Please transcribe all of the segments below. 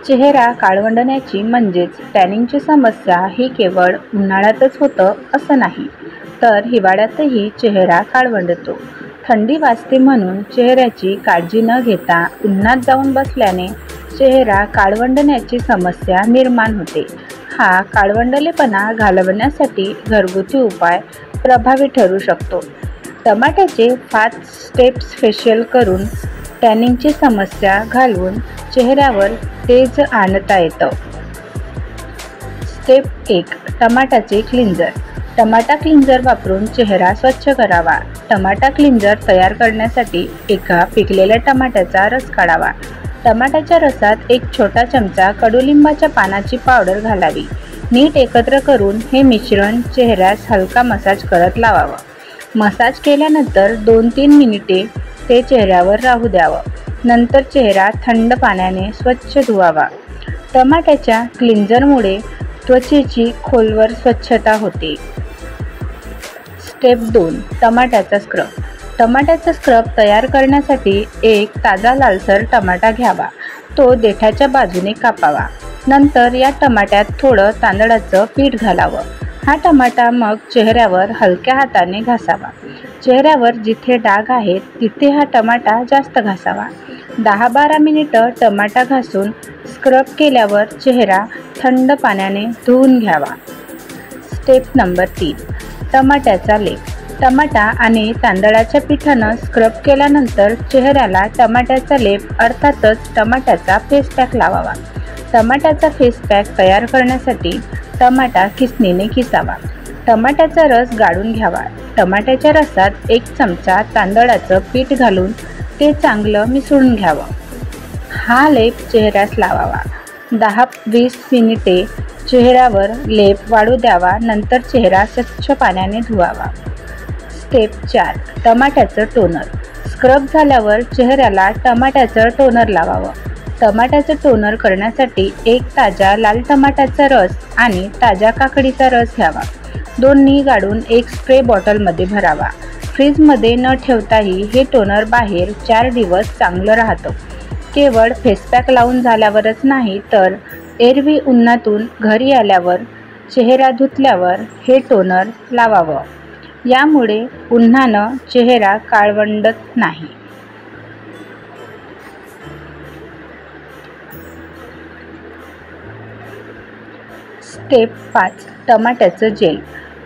चेहरा काळवंडण्याची म्हणजेच टॅनिंगची समस्या ही केवळ उन्हाळ्यातच होतं असं नाही, तर हिवाळ्यातही चेहरा काळवंडतो. थंडी वाजते म्हणून चेहऱ्याची काळजी न घेता उन्हात जाऊन बसल्याने चेहरा काळवंडण्याची समस्या निर्माण होते. हा काळवंडलेपणा घालवण्यासाठी घरगुती उपाय प्रभावी ठरू शकतो. टमाट्याचे 5 स्टेप्स फेशियल करून टॅनिंगची समस्या घालवून चेहऱ्यावर तेज आणता येतं. स्टेप 1. टमाटाचे क्लिन्झर. टमाटा क्लिन्झर वापरून चेहरा स्वच्छ करावा. टमाटा क्लिन्झर तयार करण्यासाठी एका पिकलेल्या टमाट्याचा रस काढावा. टमाट्याच्या रसात एक छोटा चमचा कडुलिंबाच्या पानाची पावडर घालावी. नीट एकत्र करून हे मिश्रण चेहऱ्यास हलका मसाज करत लावावं. मसाज केल्यानंतर 2-3 मिनिटे ते चेहऱ्यावर राहू द्यावं. नंतर चेहरा थंड पाण्याने स्वच्छ धुवावा. टमाट्याच्या क्लिन्झरमुळे त्वचेची खोलवर स्वच्छता होते. स्टेप 2. टमाट्याचा स्क्रब. टमाट्याचा स्क्रब तयार करण्यासाठी एक ताजा लालसर टमाटा घ्यावा. तो देठाच्या बाजूने कापावा. नंतर या टमाट्यात थोडं तांदळाचं पीठ घालावं. हा टमाटा मग चेहऱ्यावर हलक्या हाताने घासावा. चेहऱ्यावर जिथे डाग आहेत तिथे हा टमाटा जास्त घासावा. 10-12 मिनिटं टमाटा घासून स्क्रब केल्यावर चेहरा थंड पाण्याने धुवून घ्यावा. Step number 3. टमाट्याचा लेप. टमाटा आणि तांदळाच्या पिठानं स्क्रब केल्यानंतर चेहऱ्याला टमाट्याचा लेप अर्थातच टमाट्याचा फेस पॅक लावावा. टमाट्याचा फेस पॅक तयार करण्यासाठी टमाटा किसणीने किसावा. टमाट्याचा रस गाळून घ्यावा. टमाट्याच्या रसात 1 चमचा तांदळाचं पीठ घालून ते चांगलं मिसळून घ्यावं. हा लेप चेहऱ्यास लावावा. 10-20 मिनिटे चेहऱ्यावर लेप वाढू द्यावा. नंतर चेहरा स्वच्छ पाण्याने धुवावा. स्टेप 4. टमाट्याचं टोनर. स्क्रब झाल्यावर चेहऱ्याला टमाट्याचं टोनर लावावं. टमाट्याचं टोनर करण्यासाठी एक ताजा लाल टमाट्याचा रस आणि ताज्या काकडीचा रस घ्यावा. दोन्ही गाळून एक स्प्रे बॉटलमध्ये भरावा. फ्रीजमध्ये न ठेवताही हे टोनर बाहेर 4 दिवस चांगलं राहतं. केवळ फेसपॅक लावून झाल्यावरच नाही तर एरवी उन्हातून घरी आल्यावर चेहरा धुतल्यावर हे टोनर लावावं. यामुळे उन्हानं चेहरा काळवंडत नाही. स्टेप 5. टमाट्याचं जेल.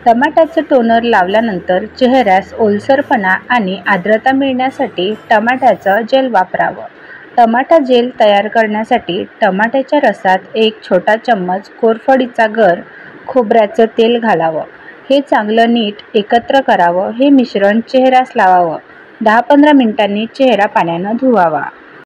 टमाट्याचं टोनर लावल्यानंतर चेहऱ्यास ओलसरपणा आणि आर्द्रता मिळण्यासाठी टमाट्याचं जेल वापरावं. टमाटा जेल तयार करण्यासाठी टमाट्याच्या रसात एक छोटा चम्मच कोरफडीचा गर खोबऱ्याचं तेल घालावं. हे चांगलं नीट एकत्र करावं. हे मिश्रण चेहऱ्यास लावावं. 10-15 मिनिटांनी चेहरा पाण्यानं धुवावा.